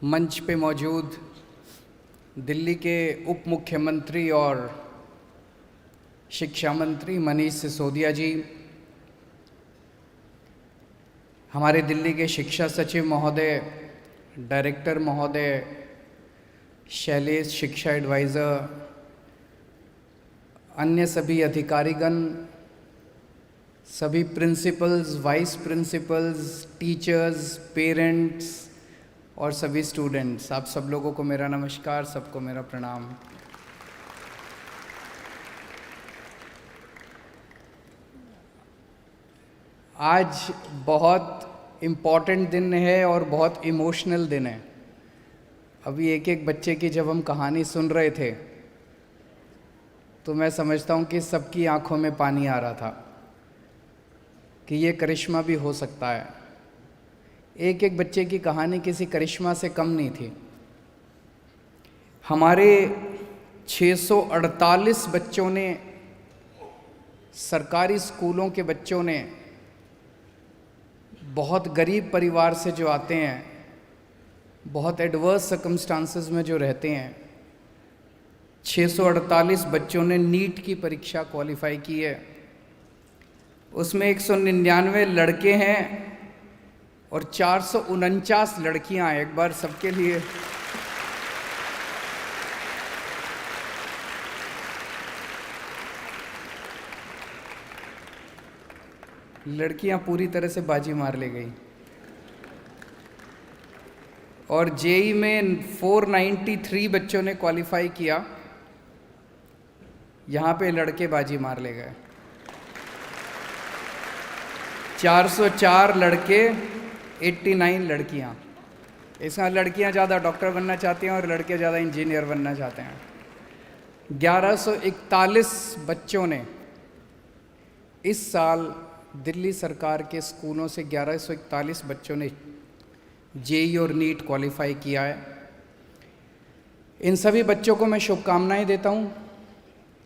मंच पे मौजूद दिल्ली के उप मुख्यमंत्री और शिक्षा मंत्री मनीष सिसोदिया जी, हमारे दिल्ली के शिक्षा सचिव महोदय, डायरेक्टर महोदय, शैलेश शिक्षा एडवाइज़र, अन्य सभी अधिकारीगण, सभी principles, vice principles, teachers, parents और सभी स्टूडेंट्स, आप सब लोगों को मेरा नमस्कार, सबको मेरा प्रणाम। आज बहुत इम्पॉर्टेंट दिन है और बहुत इमोशनल दिन है। अभी एक एक बच्चे की जब हम कहानी सुन रहे थे तो मैं समझता हूँ कि सबकी आंखों में पानी आ रहा था कि ये करिश्मा भी हो सकता है। एक एक बच्चे की कहानी किसी करिश्मा से कम नहीं थी। हमारे 648 बच्चों ने, सरकारी स्कूलों के बच्चों ने, बहुत गरीब परिवार से जो आते हैं, बहुत एडवर्स सर्कमस्टांसेस में जो रहते हैं, 648 बच्चों ने नीट की परीक्षा क्वालिफाई की है। उसमें 199 लड़के हैं और 449 लड़कियां हैं। एक बार सबके लिए लड़कियां पूरी तरह से बाजी मार ले गई। और जेई में 493 बच्चों ने क्वालिफाई किया, यहाँ पे लड़के बाजी मार ले गए। 404 लड़के, 89 लड़कियाँ। इसमें लड़कियाँ ज़्यादा डॉक्टर बनना चाहती हैं और लड़के ज़्यादा इंजीनियर बनना चाहते हैं। 1141 बच्चों ने इस साल दिल्ली सरकार के स्कूलों से 1141 बच्चों ने जेई और नीट क्वालिफाई किया है। इन सभी बच्चों को मैं शुभकामनाएं देता हूं,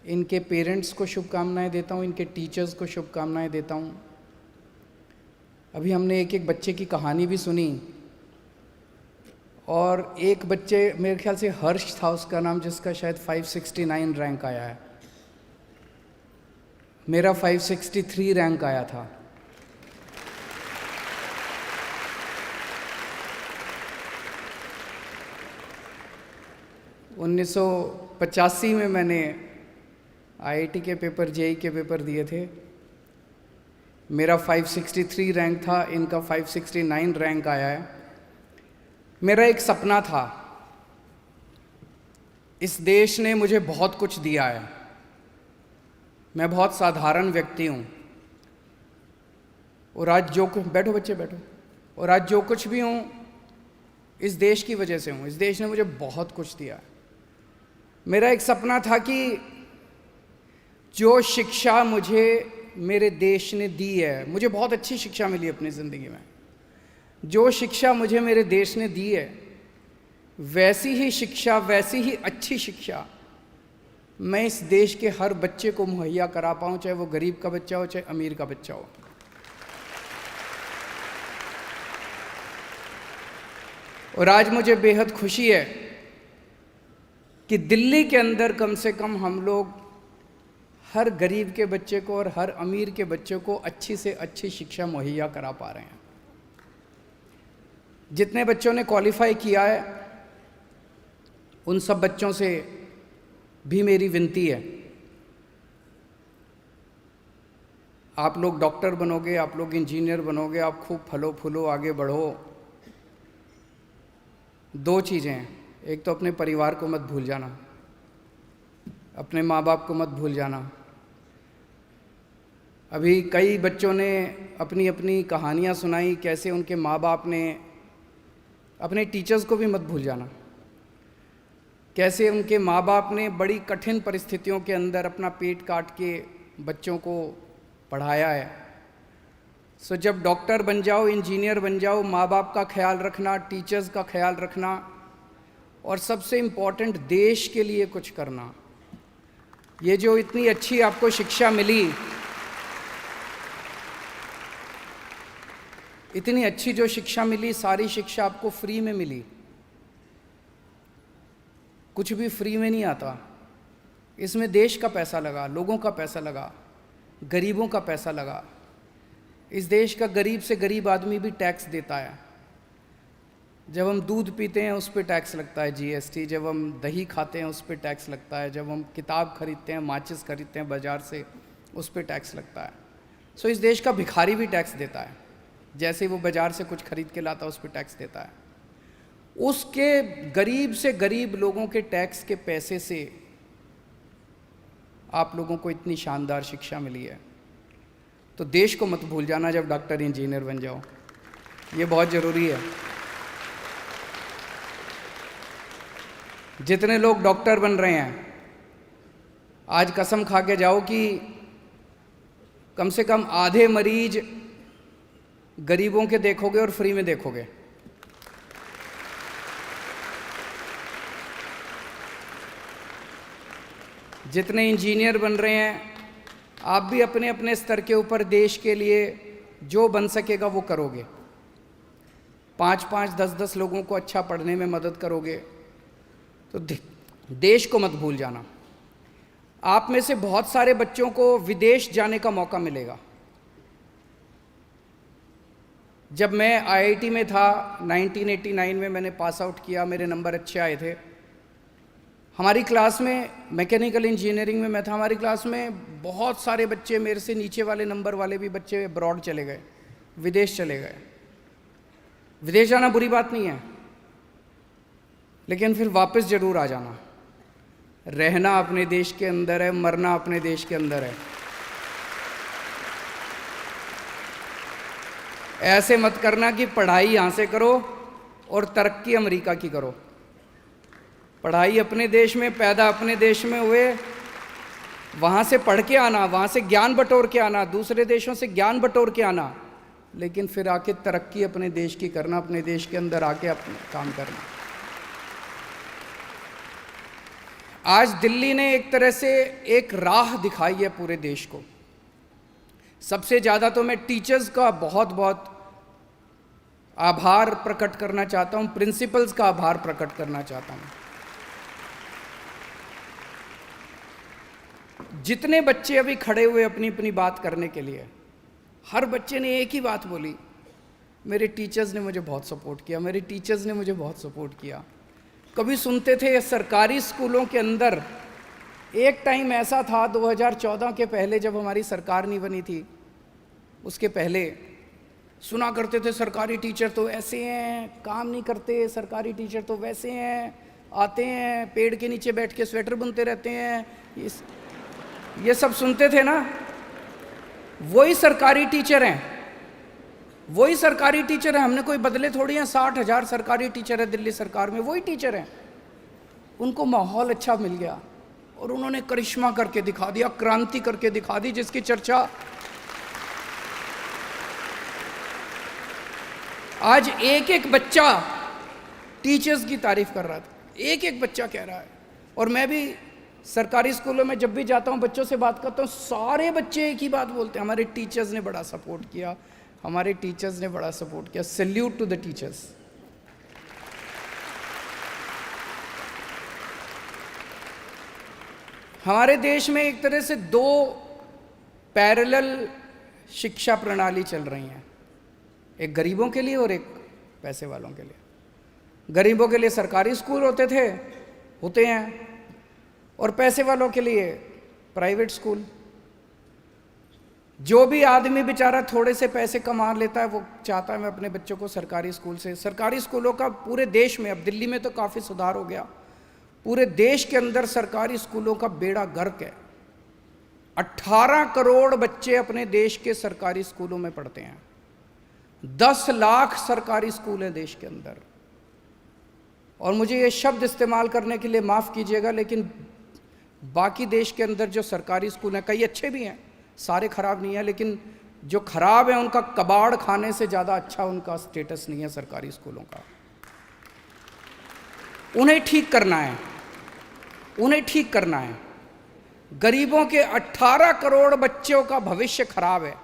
इनके पेरेंट्स को शुभकामनाएं देता हूं, इनके टीचर्स को शुभकामनाएं देता हूं। अभी हमने एक एक बच्चे की कहानी भी सुनी और एक बच्चे, मेरे ख्याल से हर्ष था उसका नाम, जिसका शायद 569 रैंक आया है। मेरा 563 रैंक आया था। उन्नीस सौ 85 में मैंने आईआईटी के पेपर, जेई के पेपर दिए थे। मेरा 563 रैंक था, इनका 569 रैंक आया है। मेरा एक सपना था, इस देश ने मुझे बहुत कुछ दिया है, मैं बहुत साधारण व्यक्ति हूँ और आज जो कुछ, बैठो बच्चे बैठो, और आज जो कुछ भी हूँ इस देश की वजह से हूँ। इस देश ने मुझे बहुत कुछ दिया है। मेरा एक सपना था कि जो शिक्षा मुझे मेरे देश ने दी है, मुझे बहुत अच्छी शिक्षा मिली अपनी ज़िंदगी में, जो शिक्षा मुझे मेरे देश ने दी है, वैसी ही शिक्षा, वैसी ही अच्छी शिक्षा मैं इस देश के हर बच्चे को मुहैया करा पाऊँ, चाहे वो गरीब का बच्चा हो, चाहे अमीर का बच्चा हो। और आज मुझे बेहद खुशी है कि दिल्ली के अंदर कम से कम हम लोग हर गरीब के बच्चे को और हर अमीर के बच्चे को अच्छी से अच्छी शिक्षा मुहैया करा पा रहे हैं। जितने बच्चों ने क्वालिफाई किया है, उन सब बच्चों से भी मेरी विनती है, आप लोग डॉक्टर बनोगे, आप लोग इंजीनियर बनोगे, आप खूब फलो फूलो, आगे बढ़ो। दो चीज़ें हैं, एक तो अपने परिवार को मत भूल जाना, अपने माँ बाप को मत भूल जाना। अभी कई बच्चों ने अपनी अपनी कहानियाँ सुनाई, कैसे उनके माँ बाप ने, अपने टीचर्स को भी मत भूल जाना, कैसे उनके माँ बाप ने बड़ी कठिन परिस्थितियों के अंदर अपना पेट काट के बच्चों को पढ़ाया है। सो जब डॉक्टर बन जाओ, इंजीनियर बन जाओ, माँ बाप का ख्याल रखना, टीचर्स का ख्याल रखना, और सबसे इम्पॉर्टेंट देश के लिए कुछ करना। ये जो इतनी अच्छी आपको शिक्षा मिली, इतनी अच्छी जो शिक्षा मिली, सारी शिक्षा आपको फ्री में मिली। कुछ भी फ्री में नहीं आता। इसमें देश का पैसा लगा, लोगों का पैसा लगा, गरीबों का पैसा लगा। इस देश का गरीब से गरीब आदमी भी टैक्स देता है। जब हम दूध पीते हैं उस पर टैक्स लगता है जीएसटी, जब हम दही खाते हैं उस पर टैक्स लगता है, जब हम किताब खरीदते हैं, माचिस खरीदते हैं बाज़ार से, उस पर टैक्स लगता है। सो इस देश का भिखारी भी टैक्स देता है। जैसे वो बाज़ार से कुछ खरीद के लाता है उस पर टैक्स देता है। उसके गरीब से गरीब लोगों के टैक्स के पैसे से आप लोगों को इतनी शानदार शिक्षा मिली है। तो देश को मत भूल जाना जब डॉक्टर इंजीनियर बन जाओ, ये बहुत ज़रूरी है। जितने लोग डॉक्टर बन रहे हैं, आज कसम खा के जाओ कि कम से कम आधे मरीज गरीबों के देखोगे और फ्री में देखोगे। जितने इंजीनियर बन रहे हैं, आप भी अपने अपने स्तर के ऊपर देश के लिए जो बन सकेगा वो करोगे। 5-5, 10-10 लोगों को अच्छा पढ़ने में मदद करोगे। तो देश को मत भूल जाना। आप में से बहुत सारे बच्चों को विदेश जाने का मौका मिलेगा। जब मैं आईआईटी में था 1989 में, मैंने पास आउट किया, मेरे नंबर अच्छे आए थे। हमारी क्लास में, मैकेनिकल इंजीनियरिंग में मैं था, हमारी क्लास में बहुत सारे बच्चे, मेरे से नीचे वाले नंबर वाले भी बच्चे अब्रॉड चले गए, विदेश चले गए। विदेश जाना बुरी बात नहीं है, लेकिन फिर वापस ज़रूर आ जाना। रहना अपने देश के अंदर है, मरना अपने देश के अंदर है। ऐसे मत करना कि पढ़ाई यहाँ से करो और तरक्की अमेरिका की करो। पढ़ाई अपने देश में, पैदा अपने देश में हुए, वहाँ से पढ़ के आना, वहाँ से ज्ञान बटोर के आना, दूसरे देशों से ज्ञान बटोर के आना, लेकिन फिर आके तरक्की अपने देश की करना, अपने देश के अंदर आके अपना काम करना। आज दिल्ली ने एक तरह से एक राह दिखाई है पूरे देश को। सबसे ज़्यादा तो मैं टीचर्स का बहुत बहुत आभार प्रकट करना चाहता हूँ, प्रिंसिपल्स का आभार प्रकट करना चाहता हूँ। जितने बच्चे अभी खड़े हुए अपनी अपनी बात करने के लिए, हर बच्चे ने एक ही बात बोली, मेरे टीचर्स ने मुझे बहुत सपोर्ट किया, मेरे टीचर्स ने मुझे बहुत सपोर्ट किया। कभी सुनते थे सरकारी स्कूलों के अंदर, एक टाइम ऐसा था 2014 के पहले, जब हमारी सरकार नहीं बनी थी, उसके पहले सुना करते थे सरकारी टीचर तो ऐसे हैं, काम नहीं करते, सरकारी टीचर तो वैसे हैं, आते हैं पेड़ के नीचे बैठ के स्वेटर बुनते रहते हैं, ये सब सुनते थे ना। वही सरकारी टीचर हैं, वही सरकारी टीचर हैं। हमने कोई बदले थोड़ी हैं। 60,000 सरकारी टीचर है दिल्ली सरकार में, वही टीचर हैं। उनको माहौल अच्छा मिल गया और उन्होंने करिश्मा करके दिखा दिया, क्रांति करके दिखा दी, जिसकी चर्चा आज एक एक बच्चा टीचर्स की तारीफ कर रहा था, एक एक बच्चा कह रहा है। और मैं भी सरकारी स्कूलों में जब भी जाता हूँ, बच्चों से बात करता हूँ, सारे बच्चे एक ही बात बोलते हैं, हमारे टीचर्स ने बड़ा सपोर्ट किया, हमारे टीचर्स ने बड़ा सपोर्ट किया। Salute to the teachers. हमारे देश में एक तरह से दो पैरेलल शिक्षा प्रणाली चल रही हैं, एक गरीबों के लिए और एक पैसे वालों के लिए। गरीबों के लिए सरकारी स्कूल होते हैं, और पैसे वालों के लिए प्राइवेट स्कूल। जो भी आदमी बेचारा थोड़े से पैसे कमा लेता है, वो चाहता है मैं अपने बच्चों को सरकारी स्कूल से। सरकारी स्कूलों का पूरे देश में, अब दिल्ली में तो काफ़ी सुधार हो गया, पूरे देश के अंदर सरकारी स्कूलों का बेड़ा गर्क है। 18 करोड़ बच्चे अपने देश के सरकारी स्कूलों में पढ़ते हैं। 10 लाख सरकारी स्कूल हैं देश के अंदर। और मुझे ये शब्द इस्तेमाल करने के लिए माफ़ कीजिएगा, लेकिन बाकी देश के अंदर जो सरकारी स्कूल हैं, कई अच्छे भी हैं, सारे खराब नहीं हैं, लेकिन जो खराब है उनका कबाड़ खाने से ज़्यादा अच्छा उनका स्टेटस नहीं है सरकारी स्कूलों का। उन्हें ठीक करना है, उन्हें ठीक करना है। गरीबों के 18 करोड़ बच्चों का भविष्य खराब है।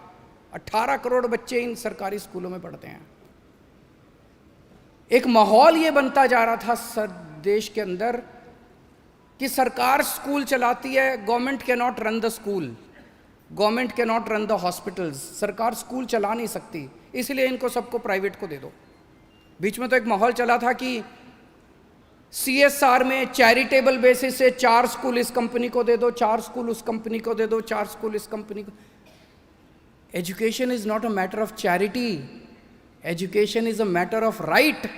18 करोड़ बच्चे इन सरकारी स्कूलों में पढ़ते हैं। एक माहौल ये बनता जा रहा था देश के अंदर कि सरकार स्कूल चलाती है, government can not run the school, government can not run the hospitals. सरकार स्कूल चला नहीं सकती, इसलिए इनको सबको प्राइवेट को दे दो। बीच में तो एक माहौल चला था कि CSR में चैरिटेबल बेसिस से 4 स्कूल इस कंपनी को दे दो, 4 स्कूल उस कंपनी को दे दो, 4 स्कूल इस कंपनी को। Education is not a matter of charity, education is a matter of right.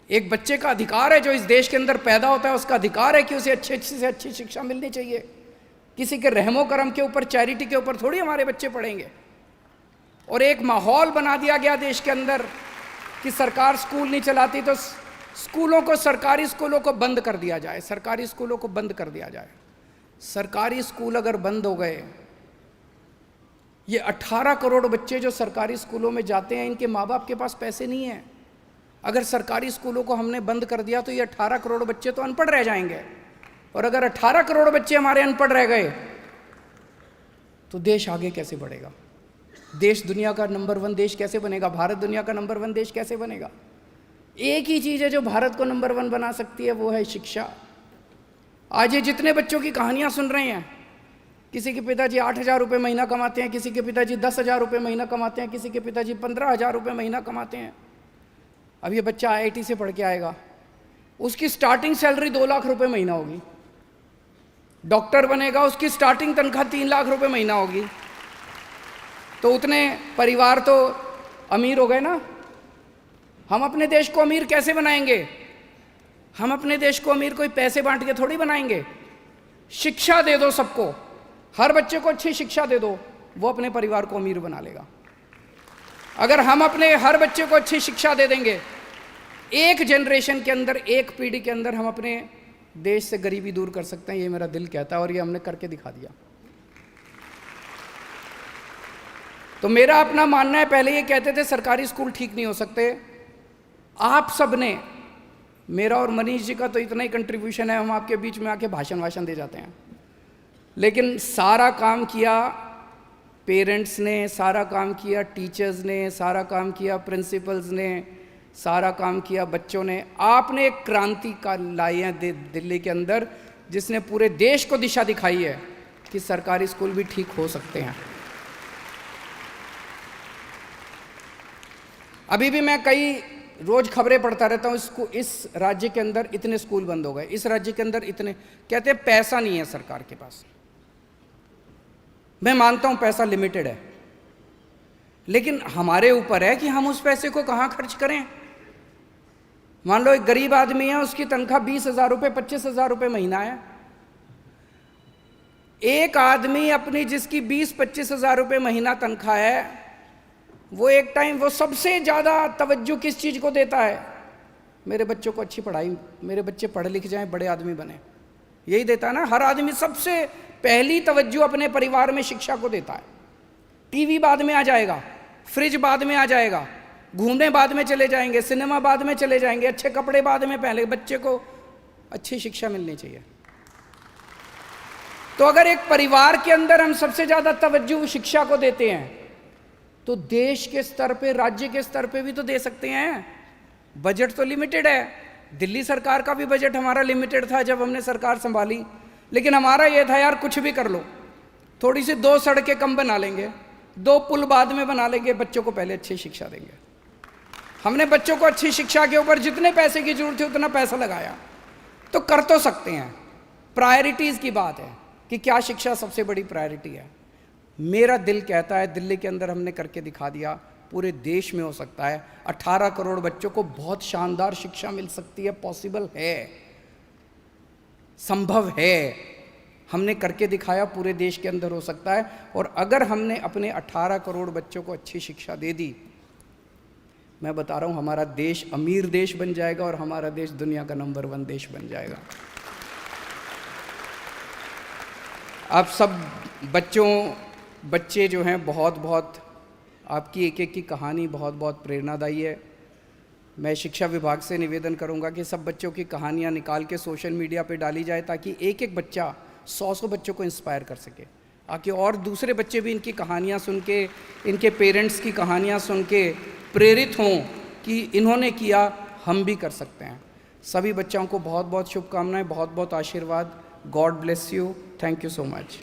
एक बच्चे का अधिकार है जो इस देश के अंदर पैदा होता है, उसका अधिकार है कि उसे अच्छी से अच्छी शिक्षा मिलनी चाहिए। किसी के रहमो करम के ऊपर, चैरिटी के ऊपर थोड़ी हमारे बच्चे पढ़ेंगे। और एक माहौल बना दिया गया देश के अंदर कि सरकार स्कूल नहीं चलाती तो स्कूलों को, सरकारी स्कूलों को बंद कर दिया जाए, सरकारी स्कूलों को बंद कर दिया जाए। सरकारी स्कूल अगर बंद हो गए, ये 18 करोड़ बच्चे जो सरकारी स्कूलों में जाते हैं, इनके माँ बाप के पास पैसे नहीं है। अगर सरकारी स्कूलों को हमने बंद कर दिया तो ये 18 करोड़ बच्चे तो अनपढ़ रह जाएंगे। और अगर 18 करोड़ बच्चे हमारे अनपढ़ रह गए तो देश आगे कैसे बढ़ेगा? देश दुनिया का नंबर 1 देश कैसे बनेगा? भारत दुनिया का नंबर 1 देश कैसे बनेगा? एक ही चीज़ है जो भारत को नंबर 1 बना सकती है, वो है शिक्षा। आज ये जितने बच्चों की कहानियां सुन रहे हैं, किसी के पिताजी 8,000 रुपये महीना कमाते हैं, किसी के पिताजी 10,000 रुपये महीना कमाते हैं, किसी के पिताजी 15,000 रुपये महीना कमाते हैं। अब ये बच्चा IIT से पढ़ के आएगा, उसकी स्टार्टिंग सैलरी 2 लाख रुपये महीना होगी। डॉक्टर बनेगा, उसकी स्टार्टिंग तनख्वाह 3 लाख रुपये महीना होगी। तो उतने परिवार तो अमीर हो गए ना। हम अपने देश को अमीर कैसे बनाएंगे? हम अपने देश को अमीर कोई पैसे बांट के थोड़ी बनाएंगे। शिक्षा दे दो सबको, हर बच्चे को अच्छी शिक्षा दे दो, वो अपने परिवार को अमीर बना लेगा। अगर हम अपने हर बच्चे को अच्छी शिक्षा दे देंगे, एक जनरेशन के अंदर, एक पीढ़ी के अंदर हम अपने देश से गरीबी दूर कर सकते हैं। ये मेरा दिल कहता है और ये हमने करके दिखा दिया। तो मेरा अपना मानना है, पहले ये कहते थे सरकारी स्कूल ठीक नहीं हो सकते। आप सब ने, मेरा और मनीष जी का तो इतना ही कंट्रीब्यूशन है, हम आपके बीच में आके भाषण दे जाते हैं, लेकिन सारा काम किया पेरेंट्स ने, सारा काम किया टीचर्स ने, सारा काम किया प्रिंसिपल्स ने, सारा काम किया बच्चों ने। आपने एक क्रांति का लाई है दिल्ली के अंदर, जिसने पूरे देश को दिशा दिखाई है कि सरकारी स्कूल भी ठीक हो सकते हैं। अभी भी मैं कई रोज खबरें पढ़ता रहता हूँ, इस राज्य के अंदर इतने स्कूल बंद हो गए, इस राज्य के अंदर इतने, कहते हैं पैसा नहीं है सरकार के पास। मैं मानता हूं पैसा लिमिटेड है, लेकिन हमारे ऊपर है कि हम उस पैसे को कहां खर्च करें। मान लो एक गरीब आदमी है, उसकी तनख्वाह 20,000 रुपये, 25,000 रुपये महीना है। एक आदमी अपनी जिसकी 20-25,000 रुपये महीना तनख्वाह है, वो एक टाइम, वो सबसे ज़्यादा तवज्जो किस चीज़ को देता है? मेरे बच्चों को अच्छी पढ़ाई, मेरे बच्चे पढ़े लिख जाएं, बड़े आदमी बने, यही देता है ना। हर आदमी सबसे पहली तवज्जो अपने परिवार में शिक्षा को देता है। टीवी बाद में आ जाएगा, फ्रिज बाद में आ जाएगा, घूमने बाद में चले जाएंगे, सिनेमा बाद में चले जाएंगे, अच्छे कपड़े बाद में पहले, बच्चे को अच्छी शिक्षा मिलनी चाहिए। तो अगर एक परिवार के अंदर हम सबसे ज़्यादा तवज्जो शिक्षा को देते हैं, तो देश के स्तर पे, राज्य के स्तर पे भी तो दे सकते हैं। बजट तो लिमिटेड है, दिल्ली सरकार का भी बजट हमारा लिमिटेड था जब हमने सरकार संभाली, लेकिन हमारा ये था यार कुछ भी कर लो, थोड़ी सी 2 सड़कें कम बना लेंगे, 2 पुल बाद में बना लेंगे, बच्चों को पहले अच्छी शिक्षा देंगे। हमने बच्चों को अच्छी शिक्षा के ऊपर जितने पैसे की जरूरत है उतना पैसा लगाया। तो कर तो सकते हैं, प्रायोरिटीज़ की बात है कि क्या शिक्षा सबसे बड़ी प्रायोरिटी है। मेरा दिल कहता है दिल्ली के अंदर हमने करके दिखा दिया, पूरे देश में हो सकता है। 18 करोड़ बच्चों को बहुत शानदार शिक्षा मिल सकती है, पॉसिबल है, संभव है, हमने करके दिखाया, पूरे देश के अंदर हो सकता है। और अगर हमने अपने 18 करोड़ बच्चों को अच्छी शिक्षा दे दी, मैं बता रहा हूँ हमारा देश अमीर देश बन जाएगा और हमारा देश दुनिया का नंबर 1 देश बन जाएगा। आप सब बच्चे जो हैं, बहुत आपकी एक एक की कहानी बहुत प्रेरणादायी है। मैं शिक्षा विभाग से निवेदन करूंगा कि सब बच्चों की कहानियां निकाल के सोशल मीडिया पे डाली जाए, ताकि एक एक बच्चा 100 बच्चों को इंस्पायर कर सके, आके और दूसरे बच्चे भी इनकी कहानियां सुन के, इनके पेरेंट्स की कहानियां सुन के प्रेरित हों कि इन्होंने किया, हम भी कर सकते हैं। सभी बच्चों को बहुत बहुत शुभकामनाएं, बहुत बहुत आशीर्वाद। God bless you. Thank you so much.